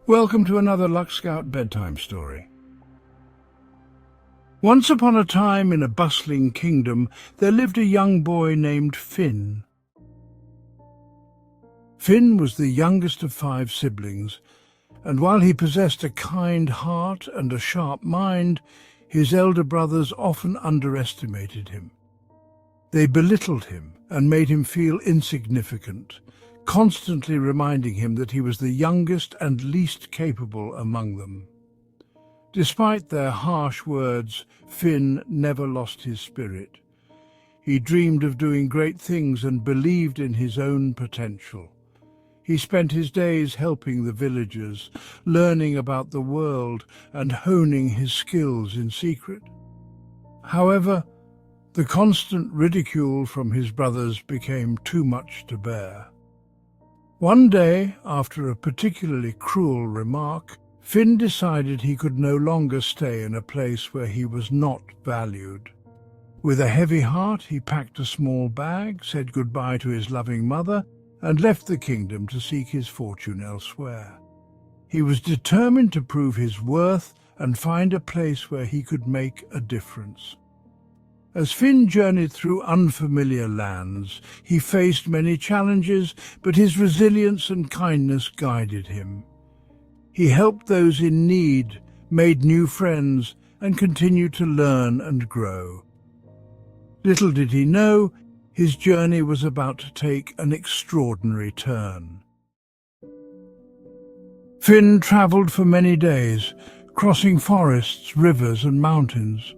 Welcome to another Luck Scout bedtime story. Once upon a time in a bustling kingdom, there lived a young boy named Finn. Finn was the youngest of 5 siblings, and while he possessed a kind heart and a sharp mind, his elder brothers often underestimated him. They belittled him and made him feel insignificant, constantly reminding him that he was the youngest and least capable among them. Despite their harsh words, Finn never lost his spirit. He dreamed of doing great things and believed in his own potential. He spent his days helping the villagers, learning about the world and honing his skills in secret. However, the constant ridicule from his brothers became too much to bear. One day, after a particularly cruel remark, Finn decided he could no longer stay in a place where he was not valued. With a heavy heart, he packed a small bag, said goodbye to his loving mother, and left the kingdom to seek his fortune elsewhere. He was determined to prove his worth and find a place where he could make a difference. As Finn journeyed through unfamiliar lands, he faced many challenges, but his resilience and kindness guided him. He helped those in need, made new friends, and continued to learn and grow. Little did he know, his journey was about to take an extraordinary turn. Finn travelled for many days, crossing forests, rivers, and mountains.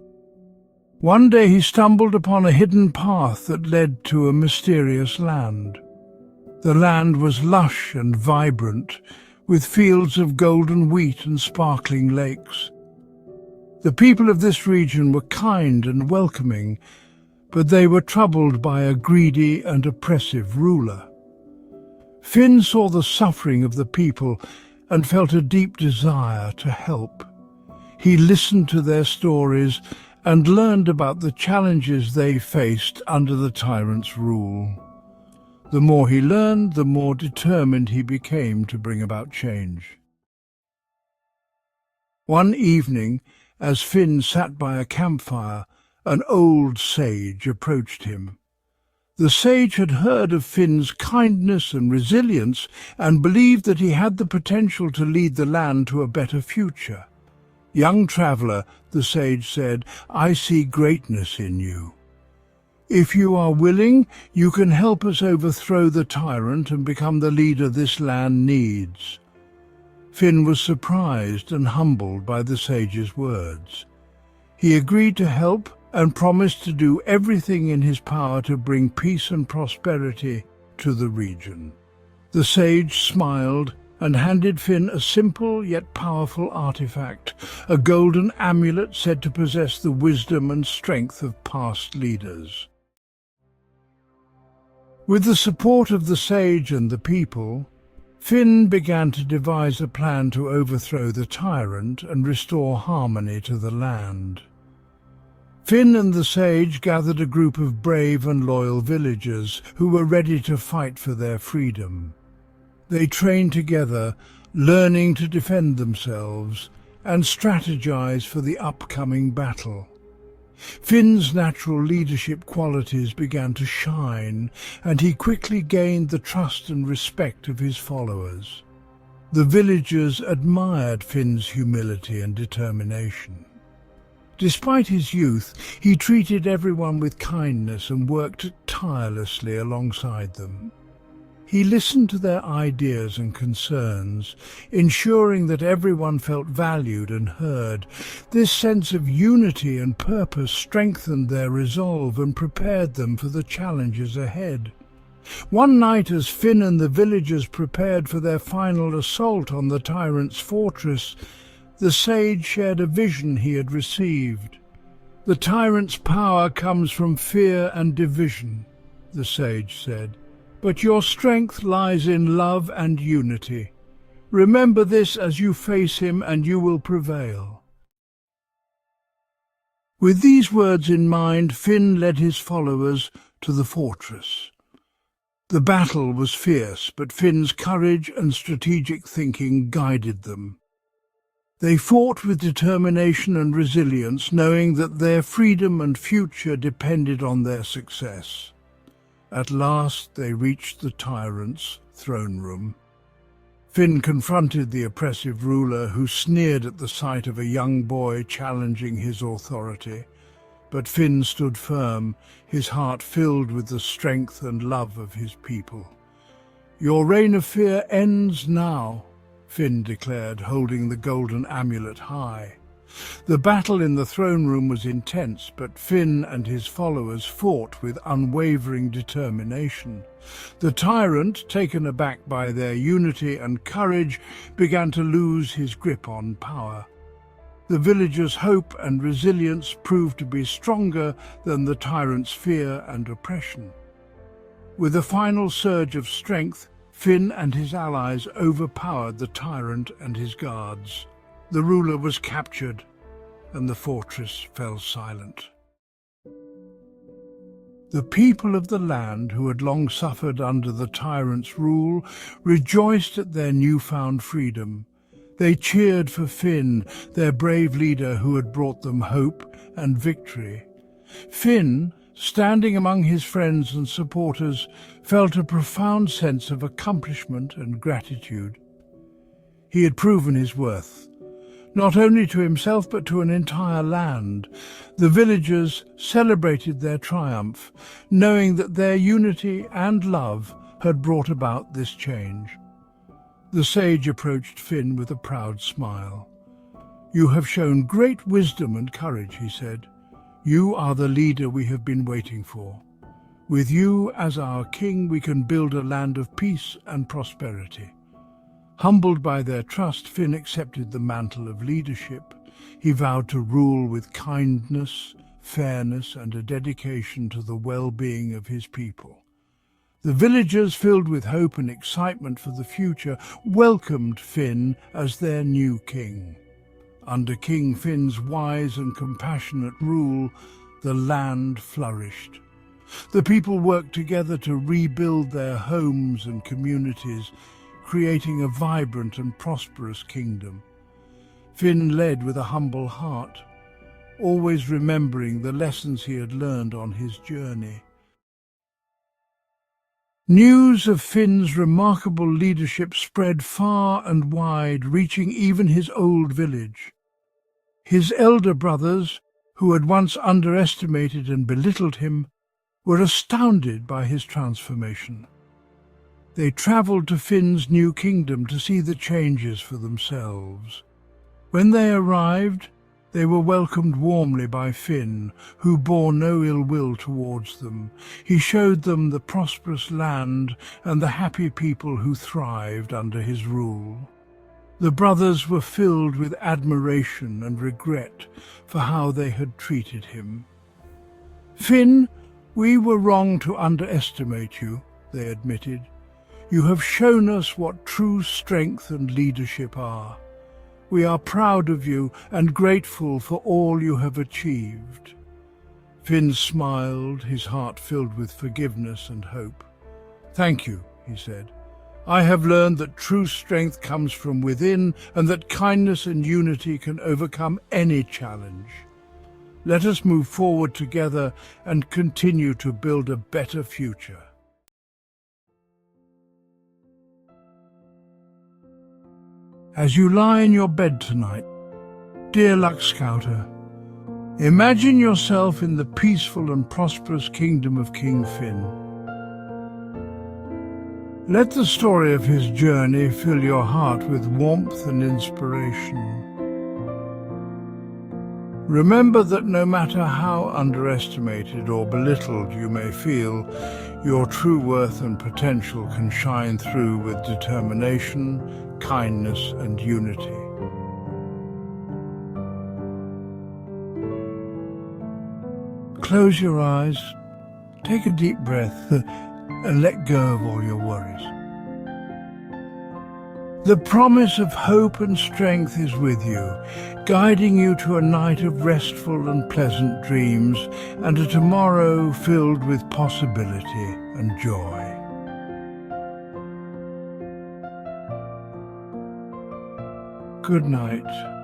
One day he stumbled upon a hidden path that led to a mysterious land. The land was lush and vibrant, with fields of golden wheat and sparkling lakes. The people of this region were kind and welcoming, but they were troubled by a greedy and oppressive ruler. Finn saw the suffering of the people and felt a deep desire to help. He listened to their stories and learned about the challenges they faced under the tyrant's rule. The more he learned, the more determined he became to bring about change. One evening, as Finn sat by a campfire, an old sage approached him. The sage had heard of Finn's kindness and resilience and believed that he had the potential to lead the land to a better future. "Young traveller," the sage said, "I see greatness in you. If you are willing, you can help us overthrow the tyrant and become the leader this land needs." Finn was surprised and humbled by the sage's words. He agreed to help and promised to do everything in his power to bring peace and prosperity to the region. The sage smiled and handed Finn a simple yet powerful artifact, a golden amulet said to possess the wisdom and strength of past leaders. With the support of the sage and the people, Finn began to devise a plan to overthrow the tyrant and restore harmony to the land. Finn and the sage gathered a group of brave and loyal villagers who were ready to fight for their freedom. They trained together, learning to defend themselves and strategize for the upcoming battle. Finn's natural leadership qualities began to shine, and he quickly gained the trust and respect of his followers. The villagers admired Finn's humility and determination. Despite his youth, he treated everyone with kindness and worked tirelessly alongside them. He listened to their ideas and concerns, ensuring that everyone felt valued and heard. This sense of unity and purpose strengthened their resolve and prepared them for the challenges ahead. One night, as Finn and the villagers prepared for their final assault on the tyrant's fortress, the sage shared a vision he had received. "The tyrant's power comes from fear and division," the sage said. "But your strength lies in love and unity. Remember this as you face him, and you will prevail." With these words in mind, Finn led his followers to the fortress. The battle was fierce, but Finn's courage and strategic thinking guided them. They fought with determination and resilience, knowing that their freedom and future depended on their success. At last they reached the tyrant's throne room. Finn confronted the oppressive ruler, who sneered at the sight of a young boy challenging his authority. But Finn stood firm, his heart filled with the strength and love of his people. "Your reign of fear ends now," Finn declared, holding the golden amulet high. The battle in the throne room was intense, but Finn and his followers fought with unwavering determination. The tyrant, taken aback by their unity and courage, began to lose his grip on power. The villagers' hope and resilience proved to be stronger than the tyrant's fear and oppression. With a final surge of strength, Finn and his allies overpowered the tyrant and his guards. The ruler was captured, and the fortress fell silent. The people of the land, who had long suffered under the tyrant's rule, rejoiced at their newfound freedom. They cheered for Finn, their brave leader who had brought them hope and victory. Finn, standing among his friends and supporters, felt a profound sense of accomplishment and gratitude. He had proven his worth, not only to himself but to an entire land. The villagers celebrated their triumph, knowing that their unity and love had brought about this change. The sage approached Finn with a proud smile. "You have shown great wisdom and courage," he said. "You are the leader we have been waiting for. With you as our king, we can build a land of peace and prosperity." Humbled by their trust, Finn accepted the mantle of leadership. He vowed to rule with kindness, fairness, and a dedication to the well-being of his people. The villagers, filled with hope and excitement for the future, welcomed Finn as their new king. Under King Finn's wise and compassionate rule, the land flourished. The people worked together to rebuild their homes and communities, creating a vibrant and prosperous kingdom. Finn led with a humble heart, always remembering the lessons he had learned on his journey. News of Finn's remarkable leadership spread far and wide, reaching even his old village. His elder brothers, who had once underestimated and belittled him, were astounded by his transformation. They travelled to Finn's new kingdom to see the changes for themselves. When they arrived, they were welcomed warmly by Finn, who bore no ill will towards them. He showed them the prosperous land and the happy people who thrived under his rule. The brothers were filled with admiration and regret for how they had treated him. "Finn, we were wrong to underestimate you," they admitted. "You have shown us what true strength and leadership are. We are proud of you and grateful for all you have achieved." Finn smiled, his heart filled with forgiveness and hope. "Thank you," he said. "I have learned that true strength comes from within and that kindness and unity can overcome any challenge. Let us move forward together and continue to build a better future." As you lie in your bed tonight, dear Luck Scouter, imagine yourself in the peaceful and prosperous kingdom of King Finn. Let the story of his journey fill your heart with warmth and inspiration. Remember that no matter how underestimated or belittled you may feel, your true worth and potential can shine through with determination, kindness, and unity. Close your eyes, take a deep breath, and let go of all your worries. The promise of hope and strength is with you, guiding you to a night of restful and pleasant dreams and a tomorrow filled with possibility and joy. Good night.